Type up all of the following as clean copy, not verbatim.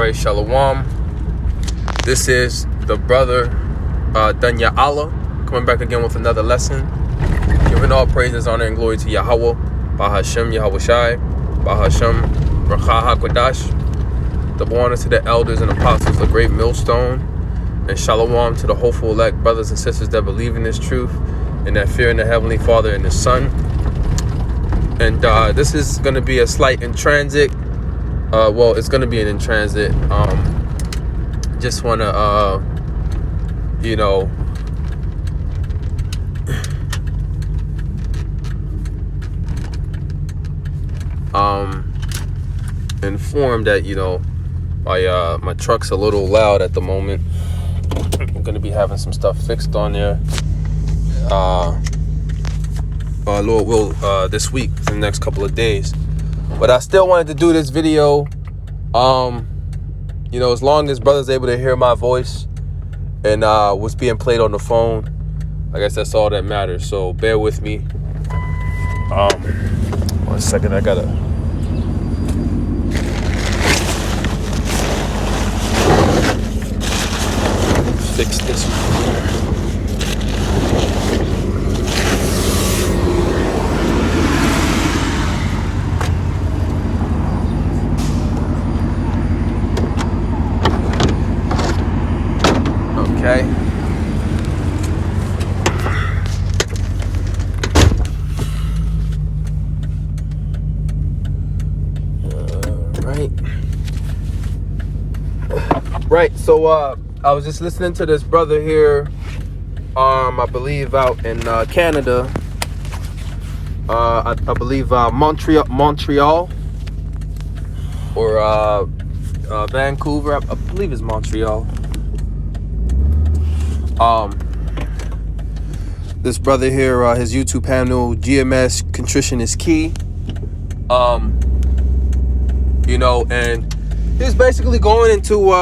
Alright, Shalom. This is the brother Danya Allah coming back again with another lesson. Giving all praises, honor, and glory to Yahweh, Bahashem Yahweh Shai, Bahashem Racha HaKodash. Double honor to the elders and apostles, the great millstone. And Shalom to the hopeful elect brothers and sisters that believe in this truth and that fear in the Heavenly Father and His Son. And this is going to be a slight in transit. Well, it's going to be an in transit. Just want to, inform that, my truck's a little loud at the moment. I'm going to be having some stuff fixed on there. Lord will, this week, in the next couple of days. But I still wanted to do this video, as long as brothers able to hear my voice and what's being played on the phone. I guess that's all that matters. So bear with me. 1 second, I gotta fix this one. Okay. Right. So I was just listening to this brother here, I believe out in Canada. I believe Montreal or Vancouver. I believe it's Montreal. This brother here, his YouTube handle, GMS Contrition is Key. And he's basically going into,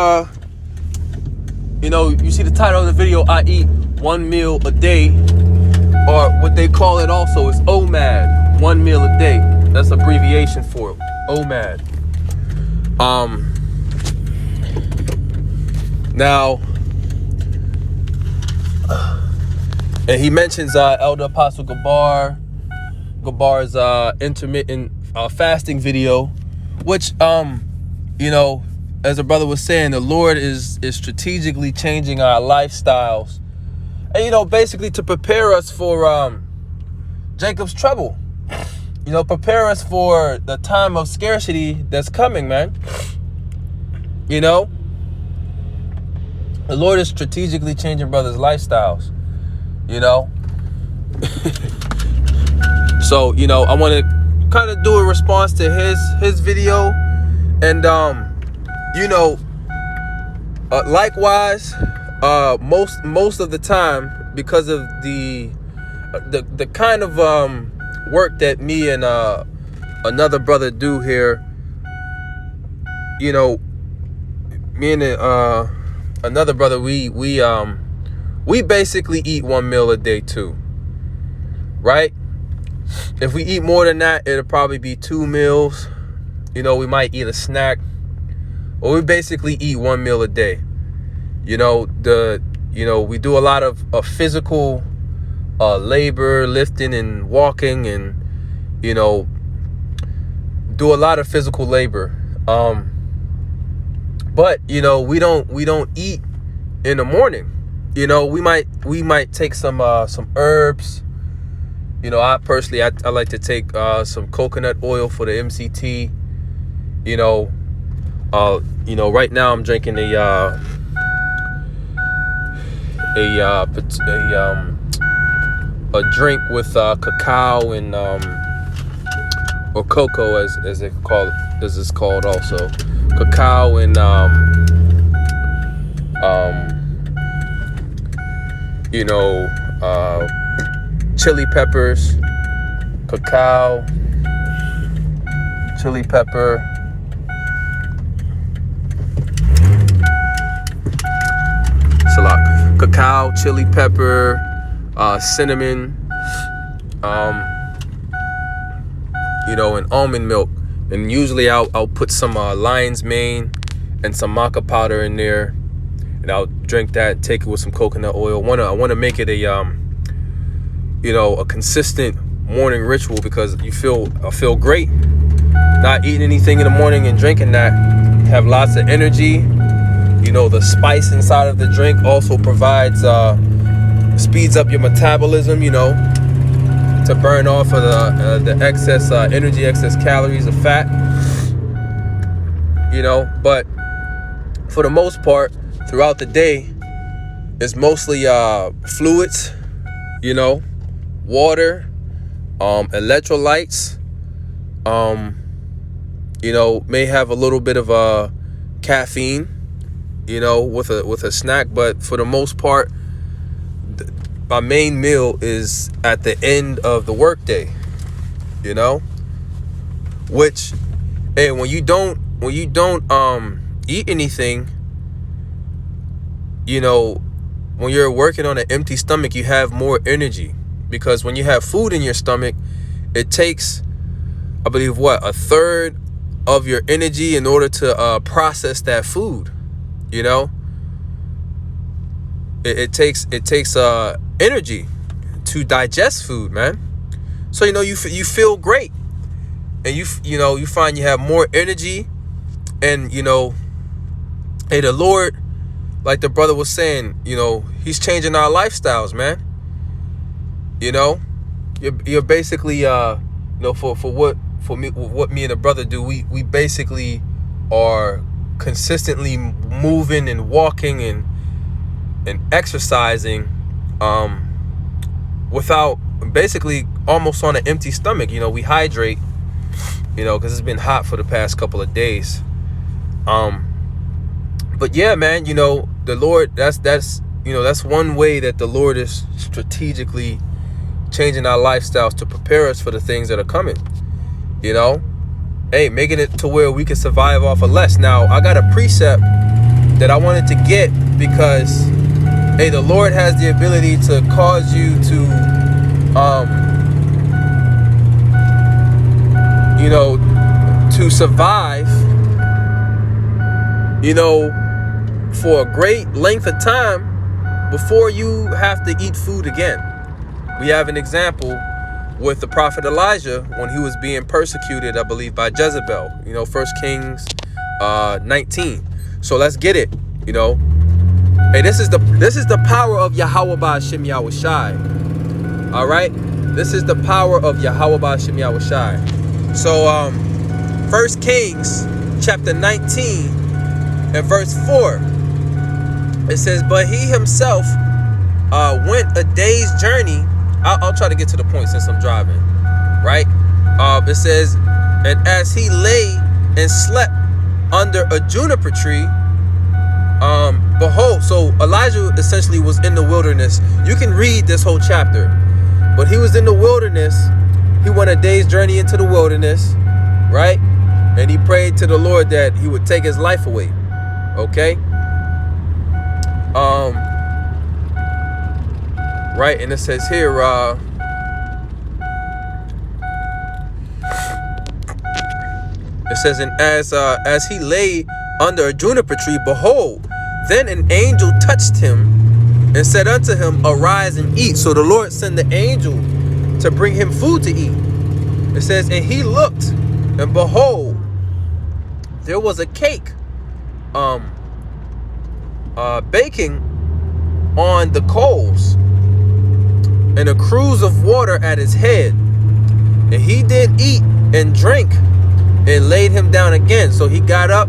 you see the title of the video, I eat 1 meal a day, or what they call it also is OMAD, 1 meal a day. That's abbreviation for it, OMAD. Now, and he mentions Elder Apostle Gabar's intermittent fasting video, which, as a brother was saying, the Lord is strategically changing our lifestyles. And, basically to prepare us for Jacob's trouble. Prepare us for the time of scarcity that's coming, man. The Lord is strategically changing brothers' lifestyles. So, I want to kind of do a response to his video. And, likewise, most of the time, because of the kind of work that me and another brother do here, me and another brother, we basically eat 1 meal a day too, right? If we eat more than that, it'll probably be 2 meals. We might eat a snack, or we basically eat 1 meal a day. We do a lot of physical labor, lifting and walking, and do a lot of physical labor. But we don't eat in the morning. We might take some herbs. I personally I like to take some coconut oil for the MCT. Right now I'm drinking a drink with cacao and or cocoa as it's called also, cacao and chili peppers, cacao, chili pepper, cacao, chili pepper, cinnamon, and almond milk. And usually I'll put some lion's mane and some maca powder in there, and I'll drink that, take it with some coconut oil. I want to make it a a consistent morning ritual, because I feel great not eating anything in the morning and drinking that. Have lots of energy. The spice inside of the drink also provides speeds up your metabolism, to burn off of the excess energy, excess calories of fat. But for the most part, throughout the day, it's mostly fluids, water, electrolytes, may have a little bit of caffeine, with a snack. But for the most part, my main meal is at the end of the workday, which, hey, when you don't eat anything, when you're working on an empty stomach, you have more energy, because when you have food in your stomach, it takes, I believe, a third of your energy in order to process that food. It takes energy to digest food, man. So you feel great, and you find you have more energy, and hey, the Lord, like the brother was saying, he's changing our lifestyles, man. You're basically for me, what me and the brother do, we basically are consistently moving and walking and exercising without, basically almost on an empty stomach. We hydrate, because it's been hot for the past couple of days. But yeah, man, the Lord, that's one way that the Lord is strategically changing our lifestyles to prepare us for the things that are coming. Hey, making it to where we can survive off of less. Now, I got a precept that I wanted to get, because hey, the Lord has the ability to cause you to to survive, for a great length of time before you have to eat food again. We have an example with the prophet Elijah when he was being persecuted, I believe, by Jezebel. 1 Kings 19. So let's get it. Hey, this is the power of Yahweh Ba'Shem Yahushai. All right, this is the power of Yahweh Ba'Shem Yahushai. So 1 Kings chapter 19 and verse 4. It says, but he himself went a day's journey. I'll try to get to the point since I'm driving, right? It says, and as he lay and slept under a juniper tree, behold, so Elijah essentially was in the wilderness. You can read this whole chapter, but he was in the wilderness. He went a day's journey into the wilderness, right? And he prayed to the Lord that he would take his life away. Okay. Right, and it says here, it says, and as he lay under a juniper tree, behold, then an angel touched him and said unto him, arise and eat. So the Lord sent the angel to bring him food to eat. It says, and he looked, and behold, there was a cake baking on the coals, and a cruse of water at his head. And he did eat and drink, and laid him down again. So he got up,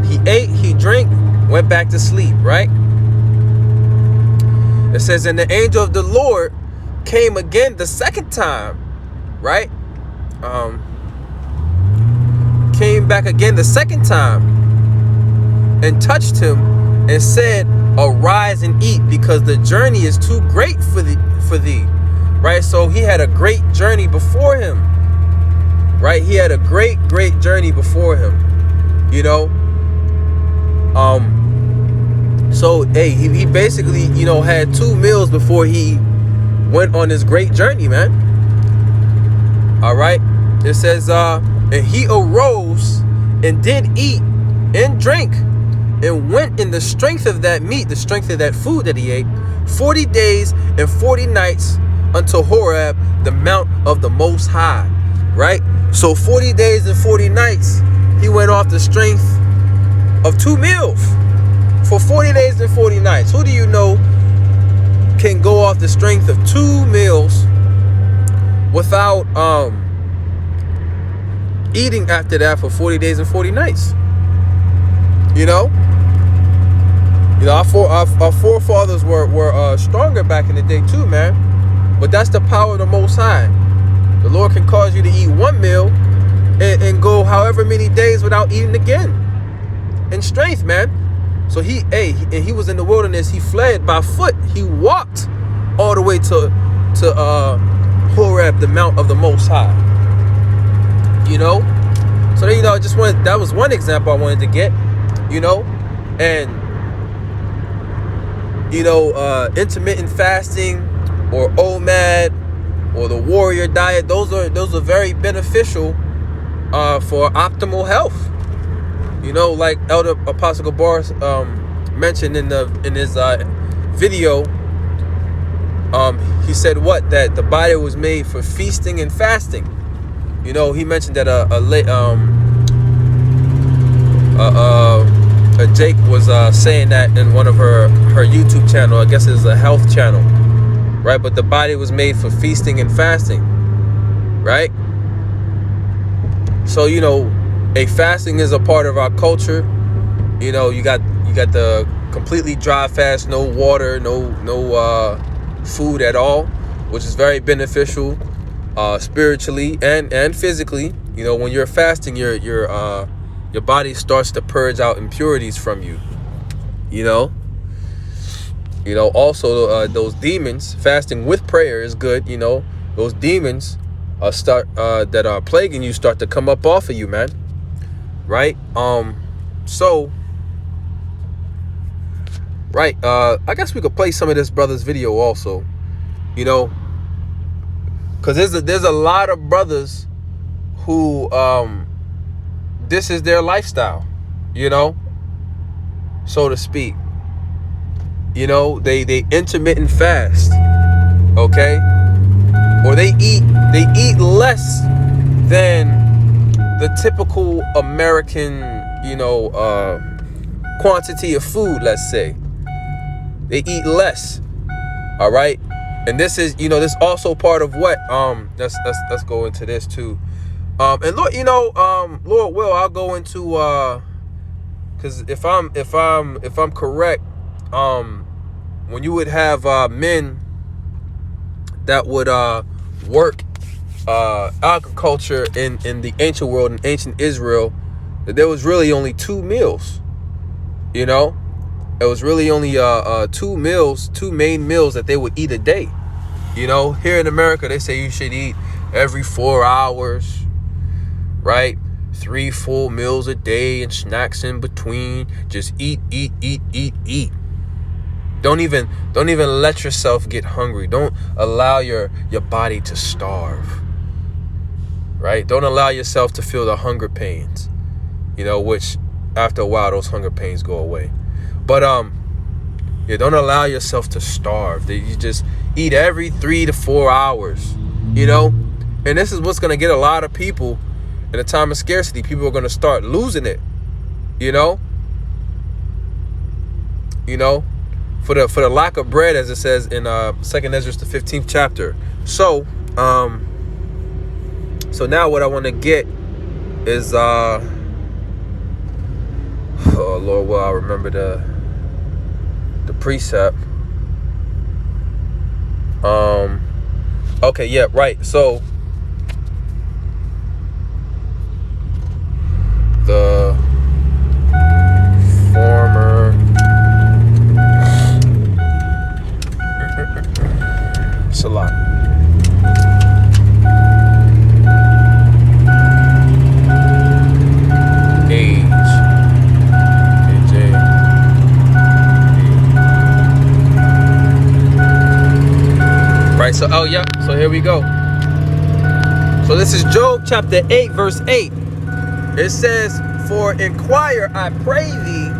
he ate, he drank, went back to sleep, right? It says, and the angel of the Lord came again the second time, right? Came back again the second time and touched him and said, arise and eat, because the journey is too great for thee. Right? So he had a great journey before him. Right? He had a great journey before him. So hey, he basically, had 2 meals before he went on this great journey, man. All right. It says, and he arose and did eat and drink and went in the strength of that meat, the strength of that food that he ate, 40 days and 40 nights unto Horeb, the mount of the Most High. Right? So 40 days and 40 nights, he went off the strength of 2 meals for 40 days and 40 nights. Who do you know can go off the strength of 2 meals without eating after that for 40 days and 40 nights? You know, our forefathers were stronger back in the day too, man. But that's the power of the Most High. The Lord can cause you to eat 1 meal and go however many days without eating again in strength, man. So he was in the wilderness. He fled by foot. He walked all the way to Horeb, the mount of the Most High. You know, so there, that was one example I wanted to get. You know, and intermittent fasting or OMAD or the warrior diet, those are very beneficial for optimal health. You know, like Elder Apostle Gabar mentioned in his video, he said that the body was made for feasting and fasting. You know, he mentioned that Jake was saying that in one of her YouTube channel. I guess it's a health channel, right? But the body was made for feasting and fasting, right? So, a fasting is a part of our culture. You know, you got the completely dry fast, no water, no food at all, which is very beneficial spiritually and physically. You know, when you're fasting, your body starts to purge out impurities from you. Also those demons, fasting with prayer is good. Those demons that are plaguing you start to come up off of you, man. Right? I guess we could play some of this brother's video also, because there's a lot of brothers who this is their lifestyle, so to speak. They intermittent fast, okay? Or they eat less than the typical American, quantity of food, let's say. They eat less. All right? And this is, this also part of what let's go into this too. And Lord, Lord will, I'll go into because if I'm correct, when you would have men that would work agriculture in the ancient world, in ancient Israel, that there was really only 2 meals. It was really only 2 main meals that they would eat a day. Here in America, they say you should eat every 4 hours, right? 3 full meals a day and snacks in between. Just eat. Don't even let yourself get hungry. Don't allow your body to starve. Right? Don't allow yourself to feel the hunger pains. Which after a while those hunger pains go away. But don't allow yourself to starve. You just eat every 3 to 4 hours. And this is what's gonna get a lot of people in a time of scarcity. People are gonna start losing it. For the lack of bread, as it says in 2nd Ezra, the 15th chapter. So now what I want to get is oh Lord, well, I remember the precept. Okay, yeah, right. So the former Salah. Age. KJ. Right, so so here we go. So this is Job chapter 8, verse 8. It says, "For inquire, I pray thee,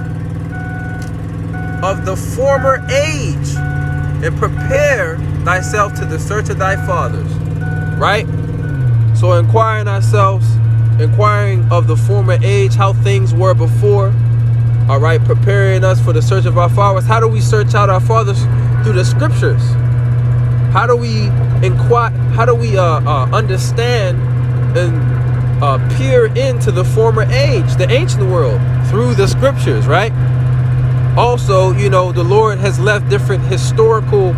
of the former age, and prepare thyself to the search of thy fathers. Right? So inquiring of the former age, how things were before. All right, preparing us for the search of our fathers. How do we search out our fathers? Through the scriptures. How do we inquire? How do we understand and peer into the former age, the ancient world, through the scriptures, right? Also, the Lord has left different historical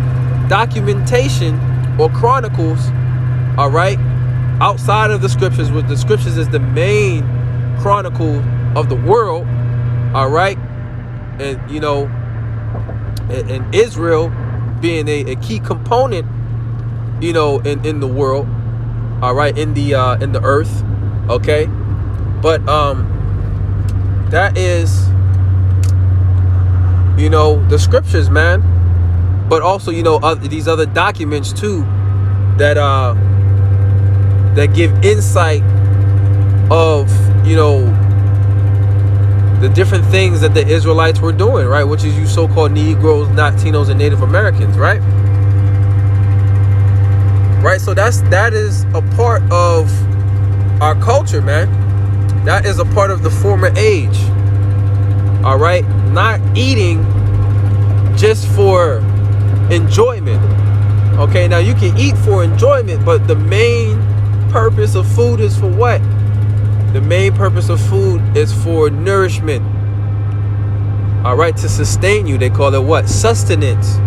documentation or chronicles, all right, outside of the scriptures, with the scriptures is the main chronicle of the world, all right, and and Israel being a key component, in the world, all right, in the earth, okay, but that is the scriptures, man, but also these other documents too that give insight of the different things that the Israelites were doing, right? Which is you so-called Negroes, Latinos, and Native Americans, right? Right. So that is a part of our culture, man. That is a part of the former age. All right. Not eating just for enjoyment. Okay. Now you can eat for enjoyment, but the main purpose of food is for what? The main purpose of food is for nourishment. All right, to sustain you. They call it what? Sustenance,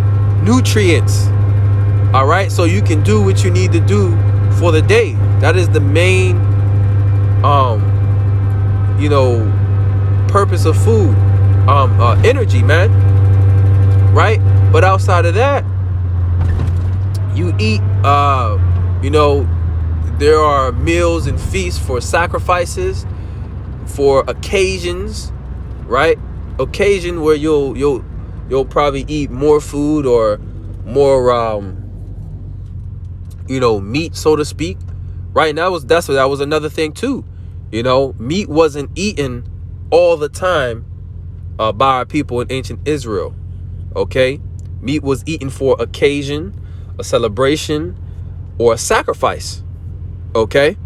nutrients. All right, so you can do what you need to do for the day. That is the main, purpose of food. Energy, man. Right? But outside of that, you eat, there are meals and feasts for sacrifices, for occasions, right? Occasion where you'll probably eat more food or more meat, so to speak. Right? And that was another thing too. Meat wasn't eaten all the time by our people in ancient Israel. Okay? Meat was eaten for occasion, a celebration, or a sacrifice. Okay,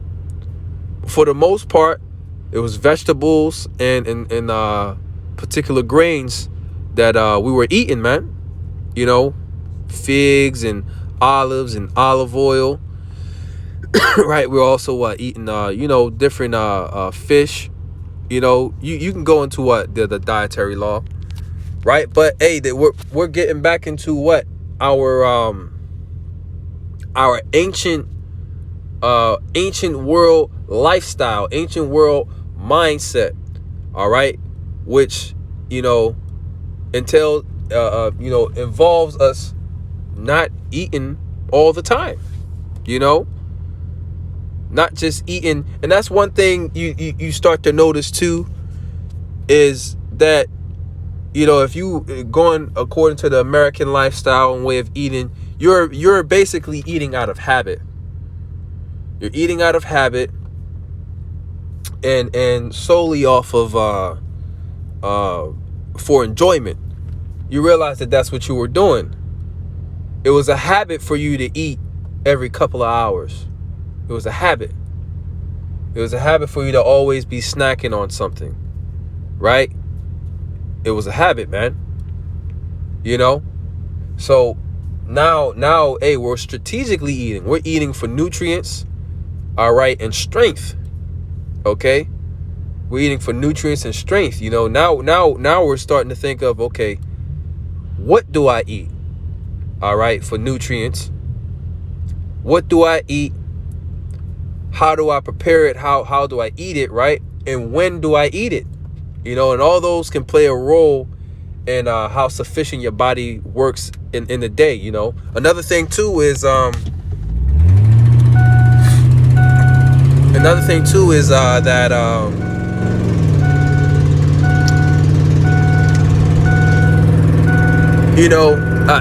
for the most part, it was vegetables and particular grains that we were eating, man. Figs and olives and olive oil. Right, we're also eating different fish. You can go into the dietary law, right? But hey, we're getting back into what our ancient world lifestyle, ancient world mindset, all right, which involves us not eating all the time, not just eating. And that's one thing you start to notice too, is that if you going according to the American lifestyle and way of eating, you're basically eating out of habit. You're eating out of habit and solely off of for enjoyment. You realize that that's what you were doing. It was a habit for you to eat every couple of hours. It was a habit. It was a habit for you to always be snacking on something, right? It was a habit, man. So now, hey, we're strategically eating. We're eating for nutrients. All right, and strength. Okay, we're eating for nutrients and strength. Now we're starting to think of, okay, what do I eat? All right, for nutrients. What do I eat? How do I prepare it? How do I eat it? Right, and when do I eat it? And all those can play a role in how sufficient your body works in the day. Another thing too is that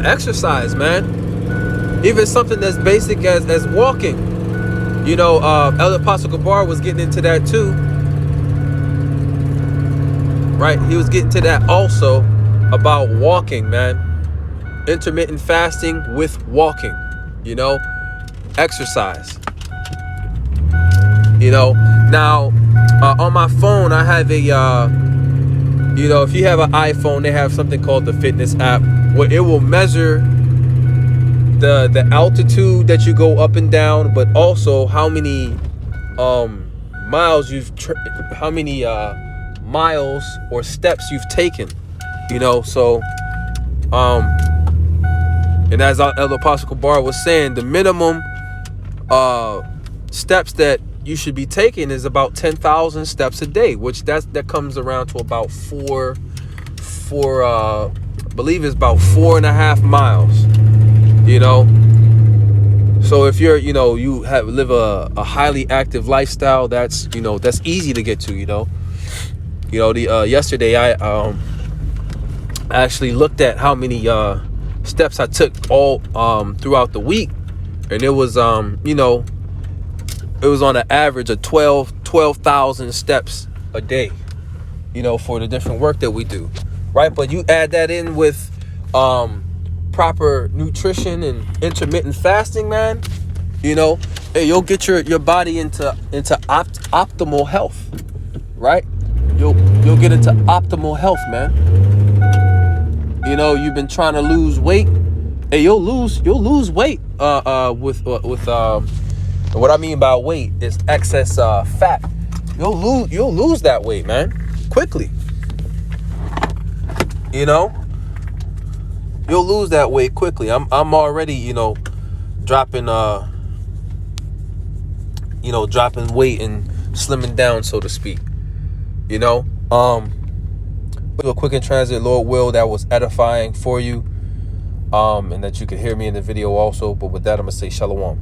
exercise, man. Even something as basic as walking. Elder Apostle Gabar was getting into that too. Right? He was getting to that also. about walking, man. Intermittent fasting with walking, you know, exercise. You know, now on my phone I have a you know, if you have an iPhone, they have something called the fitness app where it will measure the altitude that you go up and down, but also how many miles how many miles or steps you've taken, you know. So and as Elder Apostle Kabar was saying, the minimum steps that you should be taking is about 10,000 steps a day, which that comes around to about I believe it's about 4.5 miles, you know. So if you're, you know, you live a highly active lifestyle, that's, you know, that's easy to get to, you know. You know, yesterday I actually looked at how many steps I took all throughout the week, and it was you know, it was on an average of 12,000 steps a day, you know, for the different work that we do, right? But you add that in with proper nutrition and intermittent fasting, man, you know, hey, you'll get your body into optimal health, right? You'll get into optimal health, man. You know, you've been trying to lose weight, hey, you'll lose weight with what I mean by weight is excess fat. You'll lose that weight, man, quickly. You know, you'll lose that weight quickly. I'm already, you know, dropping weight and slimming down, so to speak. You know, do a quick and transit, Lord will, that was edifying for you, and that you could hear me in the video also. But with that, I'm gonna say shalom.